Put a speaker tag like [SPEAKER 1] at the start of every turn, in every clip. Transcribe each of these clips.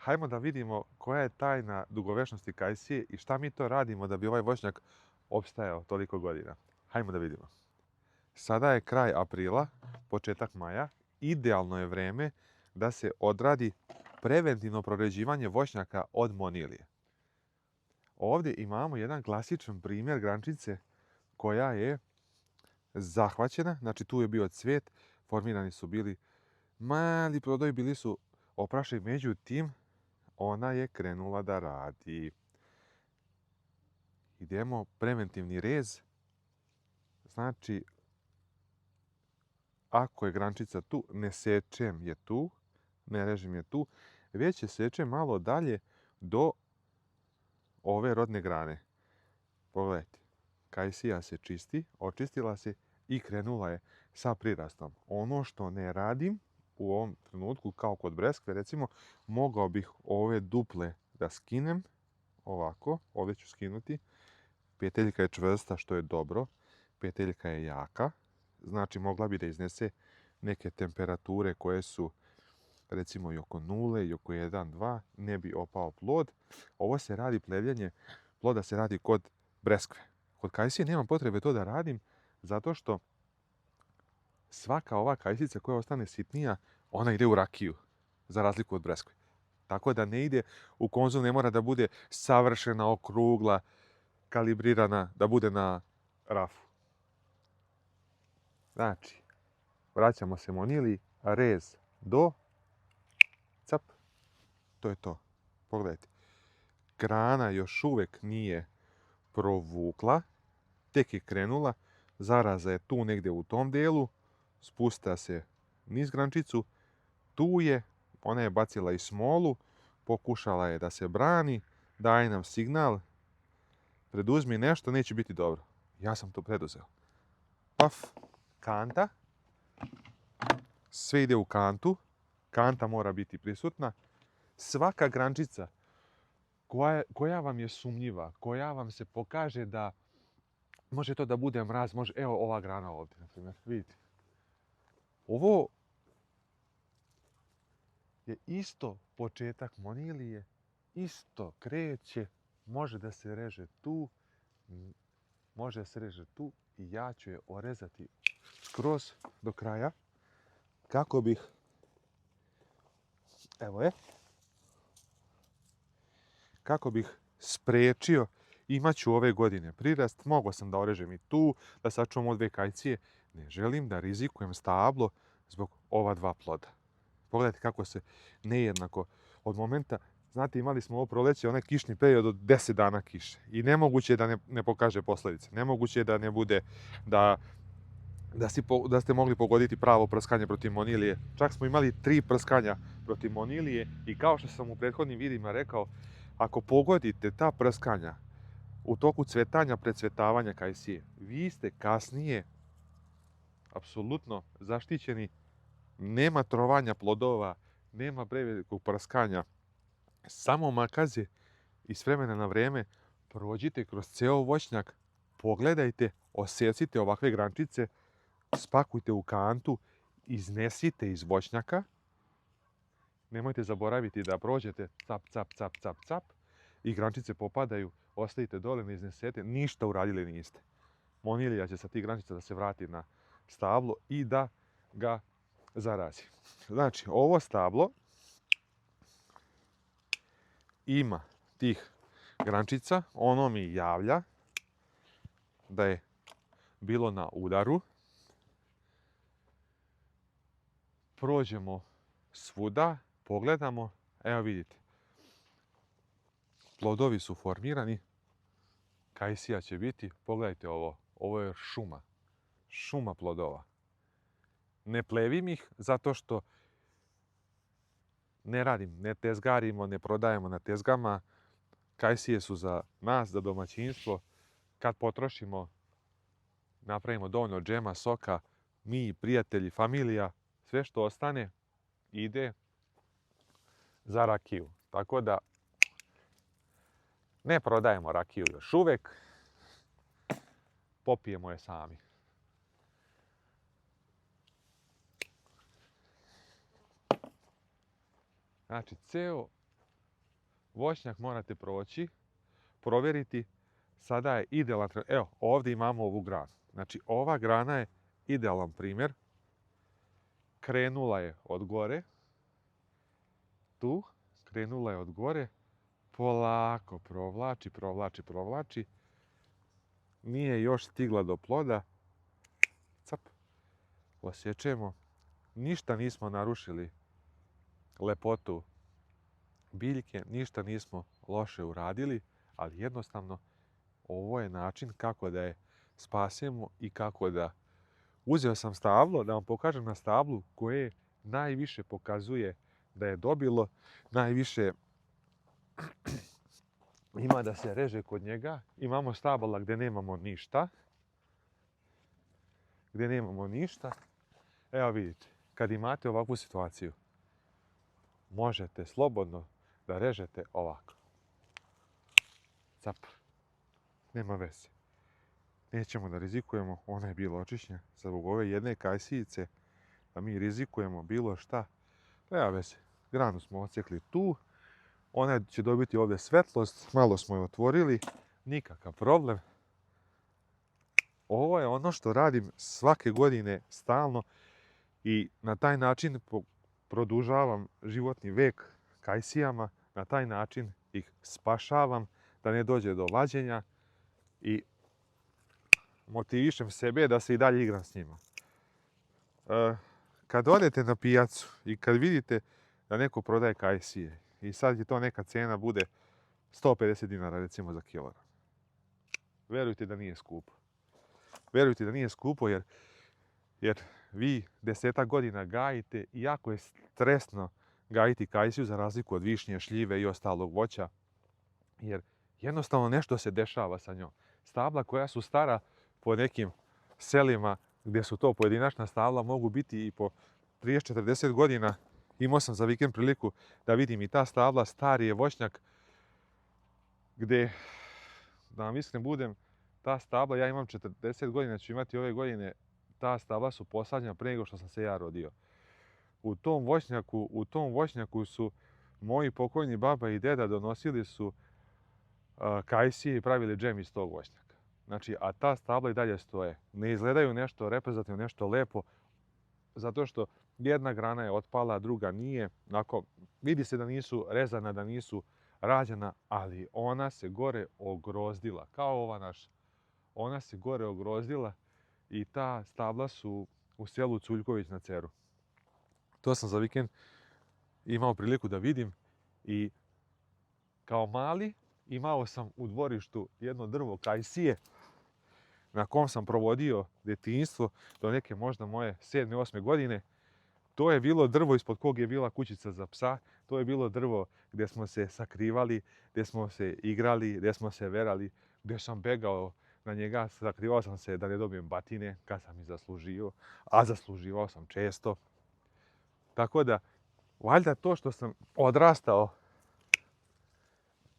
[SPEAKER 1] hajmo da vidimo koja je tajna dugovečnosti kajsije i šta mi to radimo da bi ovaj voćnjak opstajao toliko godina. Hajmo da vidimo. Sada je kraj aprila, početak maja. Idealno je vreme da se odradi preventivno proređivanje voćnjaka od monilije. Ovdje imamo jedan klasičan primjer grančice koja je zahvaćena. Znači tu je bio cvijet, formirani su bili mali plodovi, bili su oprašeni. Međutim, ona je krenula da radi. Idemo preventivni rez. Znači, ako je grančica tu, ne sečem je tu, ne režem je tu, već je sečem malo dalje do ove rodne grane. Pogledajte, kajsija se čisti, očistila se i krenula je sa prirastom. Ono što ne radim u ovom trenutku, kao kod breskve, recimo, mogao bih ove duple da skinem, ovako, ovdje ću skinuti. Peteljka je čvrsta, što je dobro, peteljka je jaka, znači mogla bi da iznese neke temperature koje su recimo i oko 0 i oko 1, 2, ne bi opao plod. Ovo se radi plevljenje, ploda se radi kod breskve. Kod kajsije nemam potrebe to da radim, zato što svaka ova kajsica koja ostane sitnija, ona ide u rakiju, za razliku od breskve. Tako da ne ide u konzum, ne mora da bude savršena, okrugla, kalibrirana, da bude na rafu. Znači, vraćamo se moniliji, rez do cap. To je to. Pogledajte. Grana još uvijek nije provukla, tek je krenula, zaraza je tu negdje u tom dijelu, spusta se niz grančicu, tu je, ona je bacila i smolu, pokušala je da se brani, daje nam signal, preduzmi nešto, neće biti dobro. Ja sam to preduzeo. Paf, kanta, sve ide u kantu, kanta mora biti prisutna. Svaka grančica koja vam je sumnjiva, koja vam se pokaže da može to da bude mraz, može, evo ova grana ovdje, na primjer, vidite. Ovo je isto početak monilije, isto kreće, može da se reže tu, može da se reže tu i ja ću je orezati skroz do kraja kako bih, evo je, kako bih spriječio, imat ću ove godine prirast, mogao sam da orežem i tu, da sačuvam od 2 kajcije, ne želim da rizikujem stablo zbog ova 2 ploda. Pogledajte kako se nejednako od momenta, znate, imali smo ovo proleće, onaj kišni period od 10 dana kiše i nemoguće je da ne pokaže posljedice, nemoguće je da ne bude, da ste mogli pogoditi pravo prskanje protiv monilije. Čak smo imali 3 prskanja protiv monilije i kao što sam u prethodnim videima rekao, ako pogodite ta prskanja u toku cvetanja, precvetavanja kajsije, vi ste kasnije apsolutno zaštićeni, nema trovanja plodova, nema prevelikog prskanja, samo makaze i s vremena na vrijeme prođite kroz ceo voćnjak, pogledajte, osecite ovakve grančice, spakujte u kantu, iznesite iz voćnjaka, nemojte zaboraviti da prođete cap, cap, cap, cap, cap i grančice popadaju, ostavite dole, ne iznesete, ništa uradili niste. Monilija će sa tih grančica da se vrati na stablo i da ga zarazi. Znači, ovo stablo ima tih grančica, ono mi javlja da je bilo na udaru. Prođemo svuda, pogledamo, evo vidite, plodovi su formirani, kajsija će biti, pogledajte ovo je šuma plodova. Ne plevim ih zato što ne radim, ne tezgarimo, ne prodajemo na tezgama, kajsije su za nas, za domaćinstvo, kad potrošimo, napravimo dovoljno džema, soka, mi, prijatelji, familija, sve što ostane ide za rakiju. Tako da ne prodajemo rakiju još uvijek, popijemo je sami. Znači, ceo voćnjak morate proći, provjeriti. Sada je idealan, evo ovdje imamo ovu granu. Znači ova grana je idealan primjer. Krenula je od gore, tu, krenula je od gore, polako provlači. Nije još stigla do ploda. Cap, osjećemo. Ništa nismo narušili lepotu biljke, ništa nismo loše uradili, ali jednostavno ovo je način kako da je spasemo i kako da... Uzeo sam stablo da vam pokažem na stablu koje najviše pokazuje da je dobilo, najviše ima da se reže kod njega. Imamo stabala gdje nemamo ništa. Evo vidite, kad imate ovakvu situaciju, možete slobodno da režete ovako. Cap, nema veze. Nećemo da rizikujemo, ona je bila očišćena. Zbog ove jedne kajsijice da mi rizikujemo bilo šta. Nema veze. Granu smo odsjekli tu. Ona će dobiti ovdje svetlost. Malo smo je otvorili. Nikakav problem. Ovo je ono što radim svake godine stalno i na taj način produžavam životni vek kajsijama. Na taj način ih spašavam da ne dođe do vađenja i motivišem sebe da se i dalje igram s njima. Kad odete na pijacu i kad vidite da neko prodaje kajsije i sad je to neka cena bude 150 dinara recimo za kilogram. Verujte da nije skupo. Verujte da nije skupo jer vi 10 godina gajite i jako je stresno gajiti kajsiju za razliku od višnje, šljive i ostalog voća. Jer jednostavno nešto se dešava sa njom. Stabla koja su stara po nekim selima gdje su to pojedinačna stabla mogu biti i po 30-40 godina. Imao sam za vikend priliku da vidim i ta stabla, stari je voćnjak gdje, da vam iskren budem, ta stabla, ja imam 40 godina, ću imati ove godine, ta stabla su posađena prije nego što sam se ja rodio. U tom voćnjaku su moji pokojni baba i deda donosili su kajsije i pravili džem iz tog voćnjaka. Znači, a ta stabla i dalje stoje. Ne izgledaju nešto reprezentativno, nešto lepo, zato što jedna grana je otpala, druga nije. Vidi se da nisu rezana, da nisu rađena, ali ona se gore ogrozdila, kao ova naša. Ona se gore ogrozdila i ta stabla su u selu Culjković na Ceru. To sam za vikend imao priliku da vidim i kao mali imao sam u dvorištu jedno drvo kajsije na kom sam provodio djetinjstvo do neke možda moje 7. 8. godine. To je bilo drvo ispod kog je bila kućica za psa. To je bilo drvo gdje smo se sakrivali, gdje smo se igrali, gdje smo se verali, gdje sam begao na njega. Sakrivao sam se da ne dobijem batine kad sam ih zaslužio, a zasluživao sam često. Tako da, valjda to što sam odrastao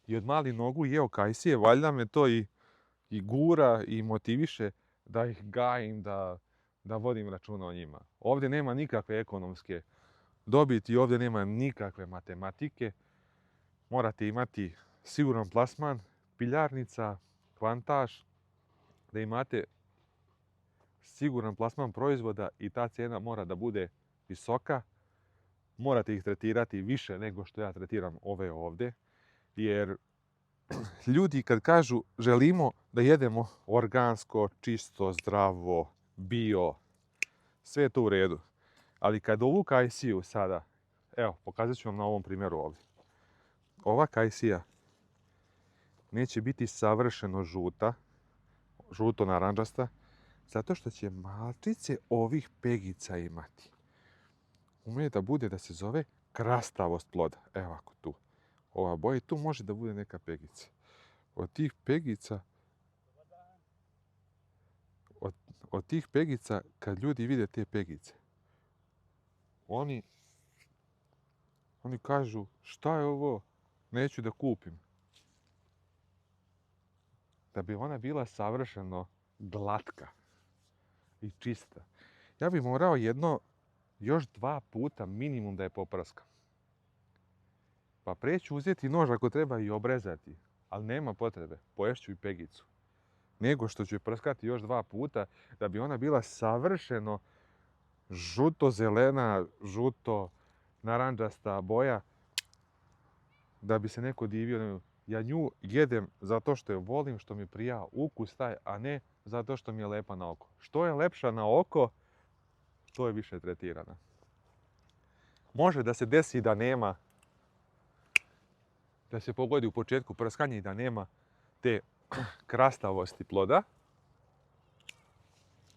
[SPEAKER 1] i od malih nogu jeo kajsije, valjda me to i gura i motiviše da ih gajim, da vodim računa o njima. Ovdje nema nikakve ekonomske dobiti, ovdje nema nikakve matematike. Morate imati siguran plasman, piljarnica, kvantaž, da imate siguran plasman proizvoda i ta cijena mora da bude visoka. Morate ih tretirati više nego što ja tretiram ove ovdje, jer ljudi kad kažu želimo da jedemo organsko, čisto, zdravo, bio, sve je to u redu. Ali kad ovu kajsiju sada, evo, pokazat ću vam na ovom primjeru ovdje. Ova kajsija neće biti savršeno žuta, žuto-naranđasta, zato što će malčice ovih pegica imati. Umeje da bude da se zove krastavost ploda. Evo ovako tu. Ova boja i tu može da bude neka pegica. Od tih pegica, kad ljudi vide te pegice, oni kažu šta je ovo, neću da kupim. Da bi ona bila savršeno glatka i čista, ja bi morao još 2 puta minimum da je popraskam. Pa preću uzeti nož ako treba i obrezati, ali nema potrebe, poješću i pegicu. Nego što ću je prskati još 2 puta da bi ona bila savršeno žuto-zelena, žuto-naranđasta boja, da bi se neko divio. Ja nju jedem zato što je volim, što mi prija ukus taj, a ne zato što mi je lepa na oko. Što je lepša na oko, to je više tretirana. Može da se desi da nema, da se pogodi u početku prskanja i da nema te krastavosti ploda,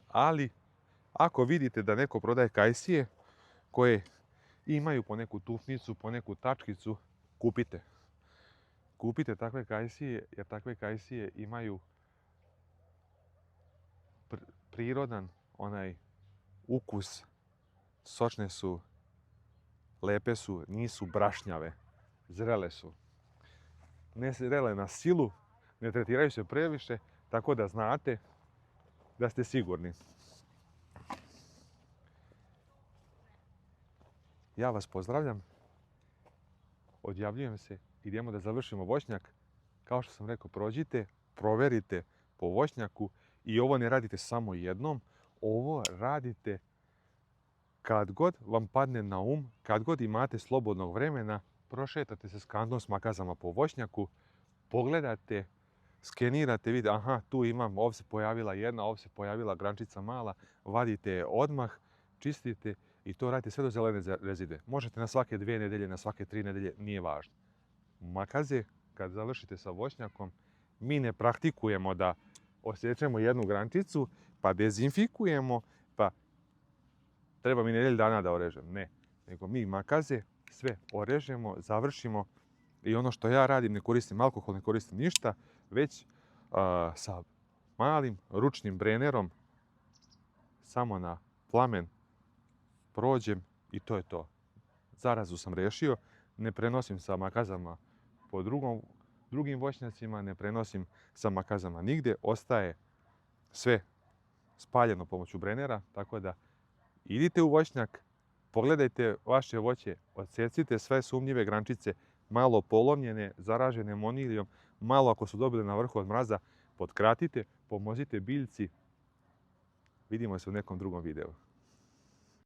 [SPEAKER 1] ali ako vidite da neko prodaje kajsije koje imaju po neku tufnicu, po neku tačkicu, kupite. Kupite takve kajsije, jer takve kajsije imaju prirodan onaj ukus. Sočne su, lepe su, nisu brašnjave, zrele su. Ne zrele na silu, ne tretiraju se previše, tako da znate da ste sigurni. Ja vas pozdravljam, odjavljujem se, idemo da završimo voćnjak. Kao što sam rekao, prođite, proverite po voćnjaku i ovo ne radite samo jednom, ovo radite kad god vam padne na um, kad god imate slobodnog vremena, prošetate se s kandom s makazama po voćnjaku, pogledate, skenirate, vidite, aha, tu imam, ovdje se pojavila jedna, ovdje se pojavila grančica mala, vadite je odmah, čistite i to radite sve do zelene rezide. Možete na svake 2 nedelje, na svake 3 nedelje, nije važno. Makaze, kad završite sa voćnjakom, mi ne praktikujemo da osjećamo jednu grančicu, pa dezinfikujemo, pa treba mi nedelju dana da orežem. Ne, nego mi makaze sve orežemo, završimo i ono što ja radim, ne koristim alkohol, ne koristim ništa, već sa malim ručnim brenerom samo na plamen prođem i to je to. Zarazu sam rešio, ne prenosim sa makazama po drugim voćnjacima, ne prenosim sa makazama nigdje, ostaje sve spaljeno pomoću brenera, tako da idite u voćnjak, pogledajte vaše voće, odsecite sve sumnjive grančice, malo polomljene, zaražene monilijom, malo ako su dobile na vrhu od mraza, potkratite, pomozite biljci. Vidimo se u nekom drugom videu.